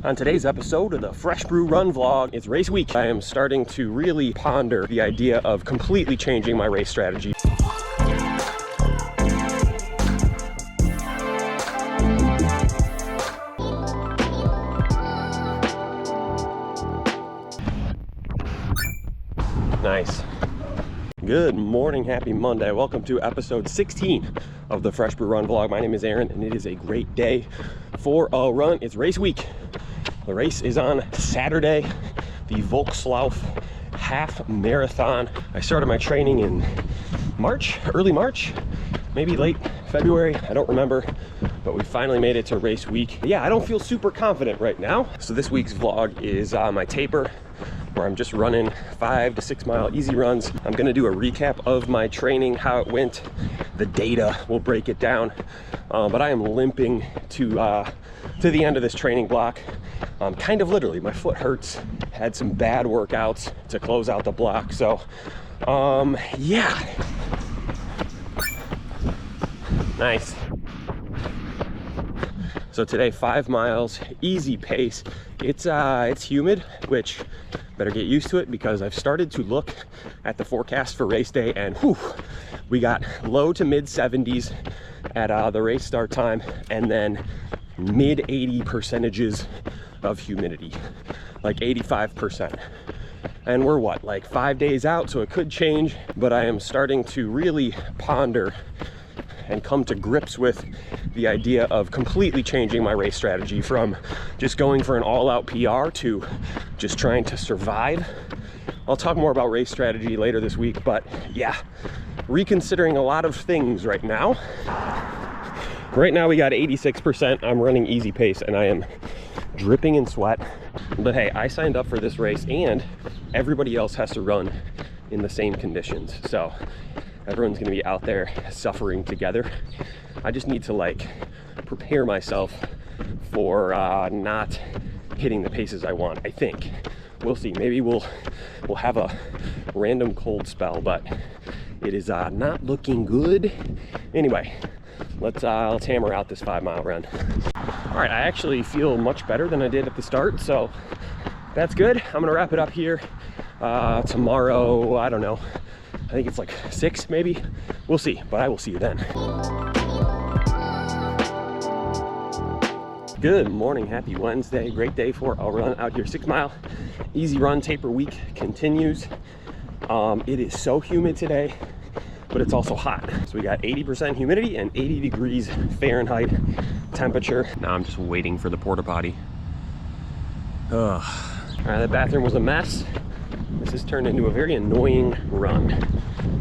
On today's episode of the Fresh Brew Run vlog, it's race week. I am starting to really ponder the idea of completely changing my race strategy. Nice. Good morning, happy Monday. Welcome to episode 16 of the Fresh Brew Run vlog. My name is Aaron and it is a great day for a run. It's race week. The race is on Saturday, the Volkslauf half marathon. I started my training in March, early March, maybe late February, I don't remember, but we finally made it to race week. Yeah, I don't feel super confident right now. So this week's vlog is my taper, where I'm just running 5 to 6 mile easy runs. I'm gonna do a recap of my training, how it went, the data, we'll break it down. But I am limping to the end of this training block. Kind of literally, my foot hurts. Had some bad workouts to close out the block. So, yeah. Nice. So today, 5 miles, easy pace. It's humid, which better get used to it because I've started to look at the forecast for race day, and whew, we got low to mid 70s at the race start time, and then mid 80 percentages of humidity, like 85%. And we're what, like 5 days out, so it could change, but I am starting to really ponder and come to grips with the idea of completely changing my race strategy from just going for an all-out PR to just trying to survive. I'll talk more about race strategy later this week, but yeah, reconsidering a lot of things right now. Right now we got 86%. I'm running easy pace and I am dripping in sweat. But hey, I signed up for this race and everybody else has to run in the same conditions. So everyone's gonna be out there suffering together. I just need to like prepare myself for not hitting the paces I want, I think. We'll see, maybe we'll have a random cold spell, but it is not looking good. Anyway, let's hammer out this 5 mile run. All right, I actually feel much better than I did at the start, so that's good. I'm gonna wrap it up here tomorrow. I don't know, I think it's like 6 maybe. We'll see, but I will see you then. Good morning, happy Wednesday. Great day for a run out here. 6 mile easy run. Taper week continues. It is so humid today, but it's also hot. So we got 80% humidity and 80 degrees Fahrenheit temperature. Now I'm just waiting for the porta potty. All right, that bathroom was a mess. This has turned into a very annoying run,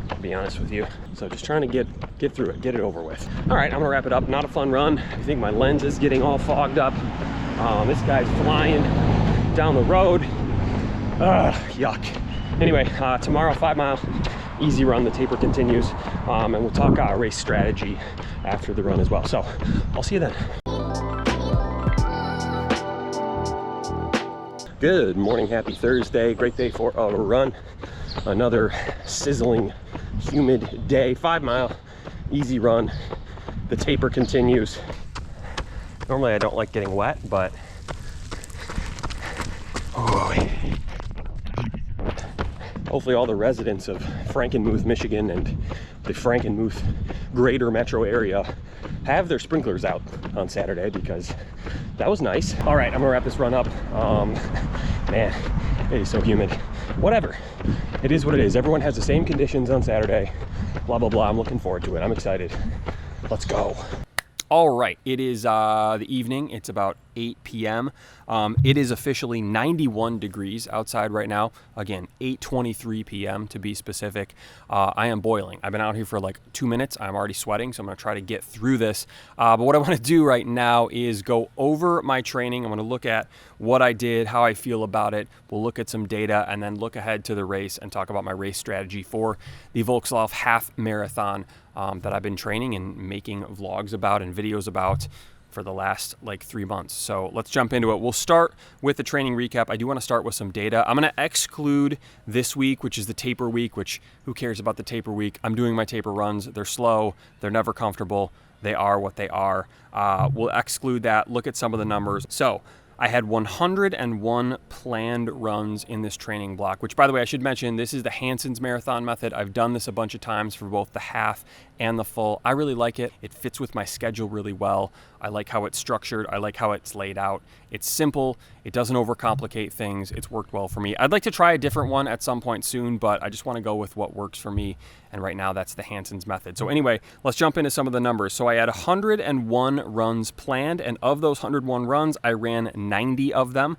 to be honest with you. So just trying to get through it, get it over with. All right, I'm gonna wrap it up. Not a fun run. I think my lens is getting all fogged up. This guy's flying down the road. Yuck. Anyway, tomorrow, 5 mile easy run. The taper continues, and we'll talk race strategy after the run as well. So I'll see you then. Good morning, happy Thursday. Great day for a run. Another sizzling, humid day. 5 mile easy run. The taper continues. Normally I don't like getting wet, but hopefully all the residents of Frankenmuth, Michigan and the Frankenmuth greater metro area have their sprinklers out on Saturday, because that was nice. All right, I'm gonna wrap this run up. Man, it is so humid. Whatever, it is what it is. Everyone has the same conditions on Saturday. Blah, blah, blah. I'm looking forward to it. I'm excited. Let's go. All right, it is the evening. It's about 8 p.m. It is officially 91 degrees outside right now. Again, 8:23 p.m. to be specific. I am boiling. I've been out here for like 2 minutes. I'm already sweating, so I'm gonna try to get through this. But what I wanna do right now is go over my training. I'm gonna look at what I did, how I feel about it. We'll look at some data and then look ahead to the race and talk about my race strategy for the Volkslauf half marathon that I've been training and making vlogs about and videos about for the last like 3 months. So let's jump into it. We'll start with the training recap. I do want to start with some data. I'm going to exclude this week, which is the taper week, which who cares about the taper week? I'm doing my taper runs. They're slow. They're never comfortable. They are what they are. We'll exclude that. Look at some of the numbers. So I had 101 planned runs in this training block, which, by the way, I should mention, this is the Hanson's Marathon method. I've done this a bunch of times for both the half and the full. I really like it. It fits with my schedule really well. I like how it's structured. I like how it's laid out. It's simple. It doesn't overcomplicate things. It's worked well for me. I'd like to try a different one at some point soon, but I just want to go with what works for me. And right now, that's the Hanson's method. So anyway, let's jump into some of the numbers. So I had 101 runs planned, and of those 101 runs, I ran 90 of them.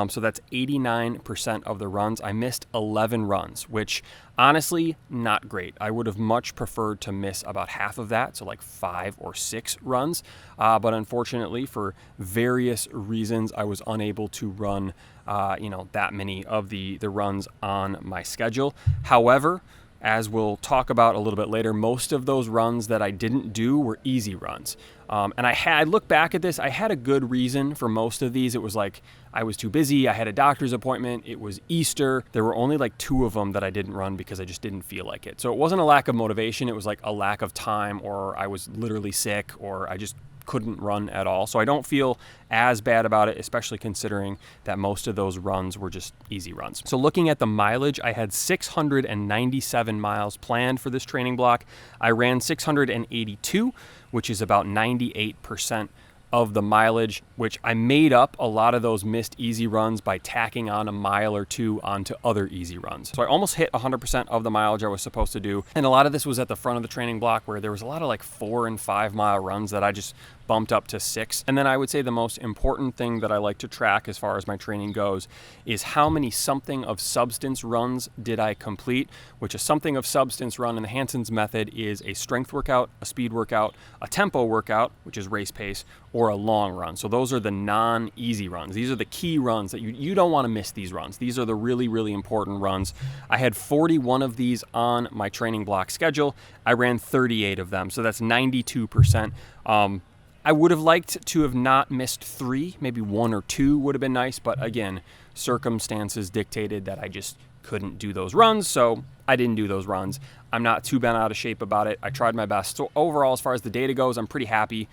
So that's 89% of the runs. I missed 11 runs, which honestly, not great. I would have much preferred to miss about half of that, so like 5 or 6 runs. But unfortunately, for various reasons, I was unable to run, that many of the runs on my schedule. However, as we'll talk about a little bit later, most of those runs that I didn't do were easy runs. And I look back at this, I had a good reason for most of these. It was like I was too busy, I had a doctor's appointment, it was Easter. There were only like 2 of them that I didn't run because I just didn't feel like it. So it wasn't a lack of motivation, it was like a lack of time, or I was literally sick, or I just couldn't run at all. So I don't feel as bad about it, especially considering that most of those runs were just easy runs. So looking at the mileage, I had 697 miles planned for this training block. I ran 682, which is about 98% of the mileage, which I made up a lot of those missed easy runs by tacking on a mile or 2 onto other easy runs. So I almost hit 100% of the mileage I was supposed to do. And a lot of this was at the front of the training block, where there was a lot of like 4 and 5 mile runs that I just bumped up to 6. And then I would say the most important thing that I like to track as far as my training goes is how many something of substance runs did I complete, which a something of substance run in the Hanson's method is a strength workout, a speed workout, a tempo workout, which is race pace, or a long run. So those are the non-easy runs. These are the key runs that you don't want to miss these runs. These are the really, really important runs. I had 41 of these on my training block schedule. I ran 38 of them, so that's 92%. I would have liked to have not missed 3, maybe 1 or 2 would have been nice, but again, circumstances dictated that I just couldn't do those runs, so I didn't do those runs. I'm not too bent out of shape about it. I tried my best. So overall, as far as the data goes, I'm pretty happy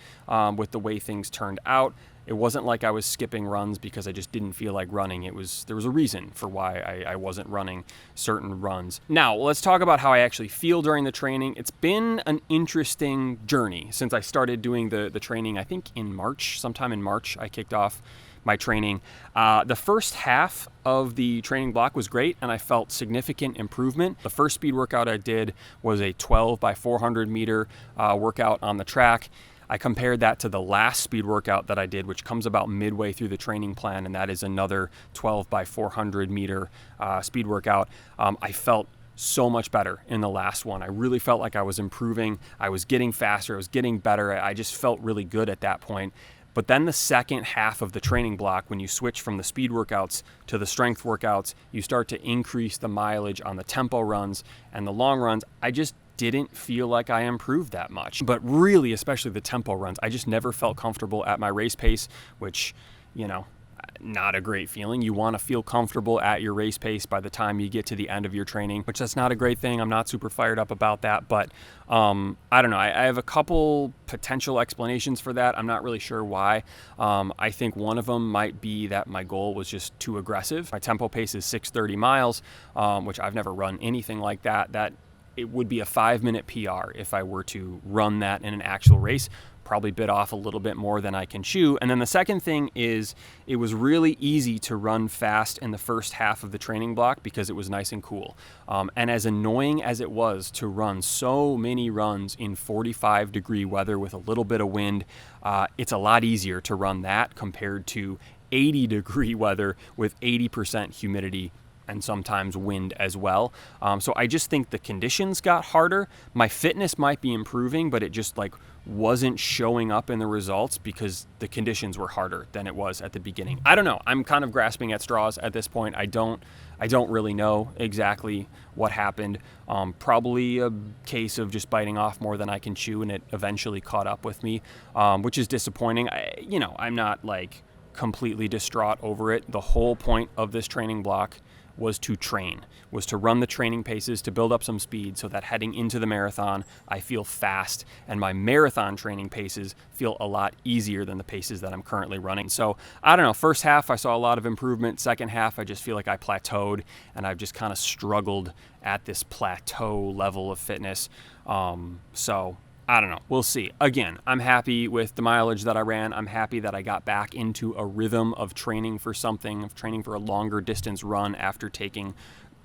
with the way things turned out. It wasn't like I was skipping runs because I just didn't feel like running. There was a reason for why I wasn't running certain runs. Now, let's talk about how I actually feel during the training. It's been an interesting journey since I started doing the training, I think in March, sometime in March, I kicked off my training. The first half of the training block was great, and I felt significant improvement. The first speed workout I did was a 12 by 400 meter workout on the track. I compared that to the last speed workout that I did, which comes about midway through the training plan, and that is another 12 by 400 meter speed workout. I felt so much better in the last one. I really felt like I was improving. I was getting faster. I was getting better. I just felt really good at that point. But then the second half of the training block, when you switch from the speed workouts to the strength workouts, you start to increase the mileage on the tempo runs and the long runs. I just didn't feel like I improved that much. But really, especially the tempo runs, I just never felt comfortable at my race pace, which, not a great feeling. You want to feel comfortable at your race pace by the time you get to the end of your training, which that's not a great thing. I'm not super fired up about that, but I don't know. I have a couple potential explanations for that. I'm not really sure why. I think one of them might be that my goal was just too aggressive. My tempo pace is 630 miles, which I've never run anything like that. It would be a 5-minute PR if I were to run that in an actual race. Probably bit off a little bit more than I can chew. And then the second thing is it was really easy to run fast in the first half of the training block because it was nice and cool. And as annoying as it was to run so many runs in 45-degree weather with a little bit of wind, it's a lot easier to run that compared to 80-degree weather with 80% humidity and sometimes wind as well. So I just think the conditions got harder. My fitness might be improving, but it just wasn't showing up in the results because the conditions were harder than it was at the beginning. I don't know. I'm kind of grasping at straws at this point. I don't really know exactly what happened. Probably a case of just biting off more than I can chew, and it eventually caught up with me, which is disappointing. I'm not completely distraught over it. The whole point of this training block was to train, was to run the training paces to build up some speed so that heading into the marathon, I feel fast and my marathon training paces feel a lot easier than the paces that I'm currently running. So I don't know, first half I saw a lot of improvement. Second half I just feel like I plateaued and I've just kind of struggled at this plateau level of fitness. So I don't know. We'll see. Again, I'm happy with the mileage that I ran. I'm happy that I got back into a rhythm of training for something, of training for a longer distance run after taking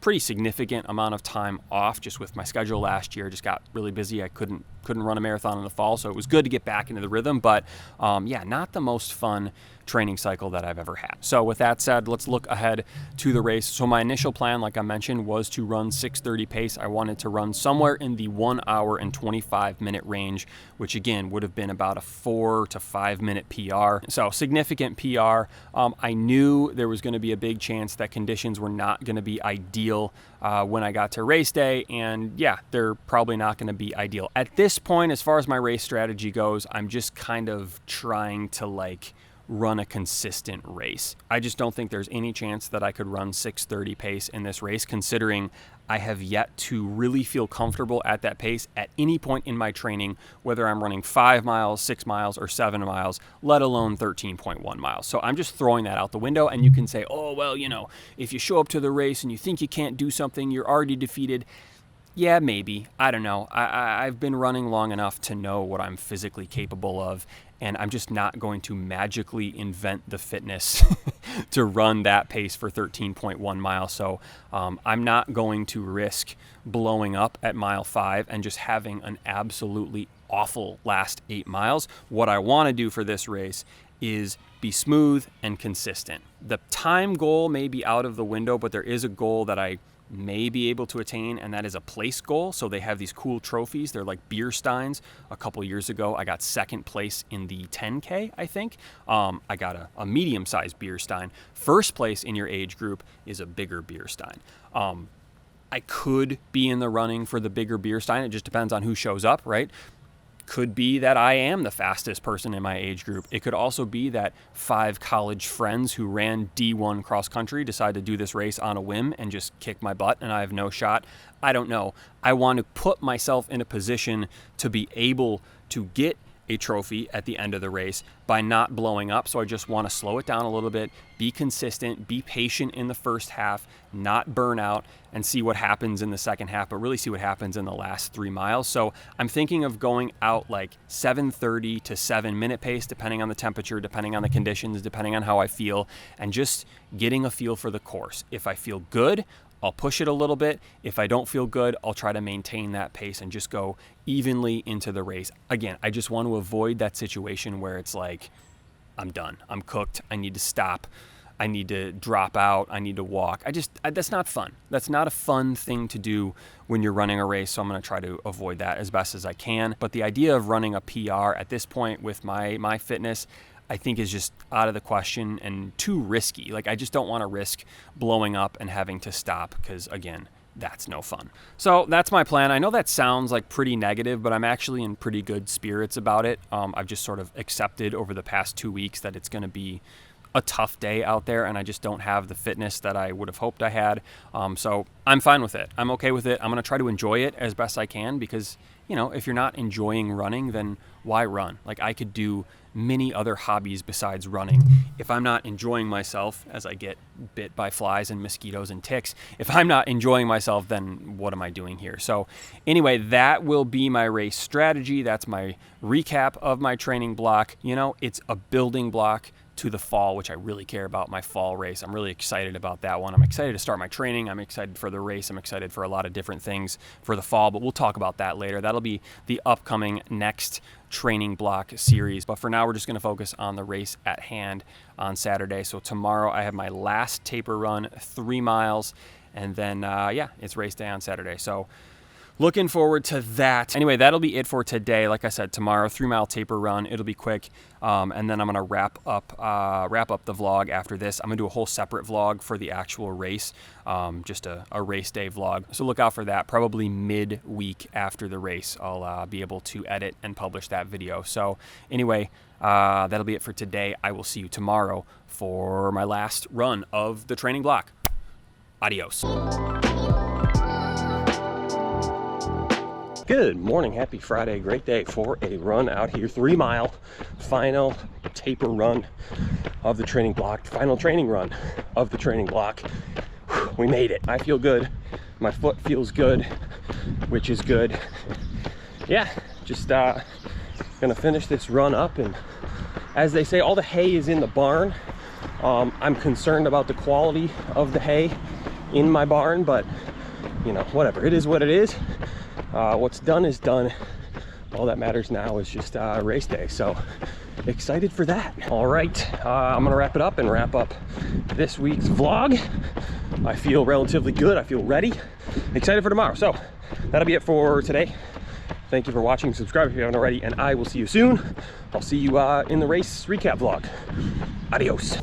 pretty significant amount of time off just with my schedule last year. Just got really busy. I couldn't run a marathon in the fall, so it was good to get back into the rhythm, but yeah, not the most fun training cycle that I've ever had. So with that said, let's look ahead to the race. So my initial plan, like I mentioned, was to run 6:30 pace. I wanted to run somewhere in the 1 hour and 25 minute range, which again would have been about a 4 to 5 minute PR. So significant PR. I knew there was going to be a big chance that conditions were not going to be ideal when I got to race day, and yeah, they're probably not going to be ideal. At this point, as far as my race strategy goes, I'm just kind of trying to run a consistent race. I just don't think there's any chance that I could run 6:30 pace in this race, considering I have yet to really feel comfortable at that pace at any point in my training, whether I'm running 5 miles, 6 miles, or 7 miles, let alone 13.1 miles. So I'm just throwing that out the window, and you can say, oh, well, if you show up to the race and you think you can't do something, you're already defeated. Yeah, maybe. I don't know. I've been running long enough to know what I'm physically capable of, and I'm just not going to magically invent the fitness to run that pace for 13.1 miles. So I'm not going to risk blowing up at mile 5 and just having an absolutely awful last 8 miles. What I want to do for this race is be smooth and consistent. The time goal may be out of the window, but there is a goal that I may be able to attain, and that is a place goal. So they have these cool trophies. They're like beer steins. A couple years ago, I got second place in the 10K, I think. I got a medium-sized beer stein. First place in your age group is a bigger beer stein. I could be in the running for the bigger beer stein. It just depends on who shows up, right? Could be that I am the fastest person in my age group. It could also be that 5 college friends who ran D1 cross country decide to do this race on a whim and just kick my butt and I have no shot. I don't know. I want to put myself in a position to be able to get a trophy at the end of the race by not blowing up. So I just want to slow it down a little bit, be consistent, be patient in the first half, not burn out, and see what happens in the second half, but really see what happens in the last 3 miles. So I'm thinking of going out like 7:30 to 7 minute pace, depending on the temperature, depending on the conditions, depending on how I feel, and just getting a feel for the course. If I feel good, I'll push it a little bit. If I don't feel good, I'll try to maintain that pace and just go evenly into the race. Again, I just want to avoid that situation where it's like, I'm done. I'm cooked. I need to stop. I need to drop out. I need to walk. That's not fun. That's not a fun thing to do when you're running a race. So I'm going to try to avoid that as best as I can. But the idea of running a PR at this point with my fitness, I think is just out of the question and too risky. I just don't want to risk blowing up and having to stop because, again, that's no fun. So that's my plan. I know that sounds like pretty negative, but I'm actually in pretty good spirits about it. I've just sort of accepted over the past 2 weeks that it's going to be a tough day out there and I just don't have the fitness that I would have hoped I had. So I'm fine with it. I'm okay with it. I'm going to try to enjoy it as best I can because, if you're not enjoying running, then why run? I could do many other hobbies besides running. If I'm not enjoying myself as I get bit by flies and mosquitoes and ticks, if I'm not enjoying myself, then what am I doing here? So anyway, that will be my race strategy. That's my recap of my training block. It's a building block to the fall, which I really care about, my fall race. I'm really excited about that one. I'm excited to start my training. I'm excited for the race. I'm excited for a lot of different things for the fall, but we'll talk about that later. That'll be the upcoming next training block series. But for now, we're just going to focus on the race at hand on Saturday. So tomorrow I have my last taper run, 3 miles, and then, it's race day on Saturday. So looking forward to that. Anyway, that'll be it for today. Like I said, tomorrow, 3 mile taper run. It'll be quick. And then I'm going to wrap up the vlog after this. I'm going to do a whole separate vlog for the actual race, just a race day vlog. So look out for that. Probably mid-week after the race, I'll be able to edit and publish that video. So anyway, that'll be it for today. I will see you tomorrow for my last run of the training block. Adios. Good morning, happy Friday, great day for a run out here. 3 mile final taper run of the training block, final training run of the training block. We made it. I feel good, my foot feels good, which is good. Yeah, just gonna finish this run up, and as they say, all the hay is in the barn. I'm concerned about the quality of the hay in my barn, but you know, whatever, it is what it is. What's done is done. All that matters now is just race day, so excited for that. All right, I'm gonna wrap it up and wrap up this week's vlog. I feel relatively good, I feel ready, excited for tomorrow. So that'll be it for today. Thank you for watching, subscribe if you haven't already, and I will see you soon. I'll see you in the race recap vlog. Adios.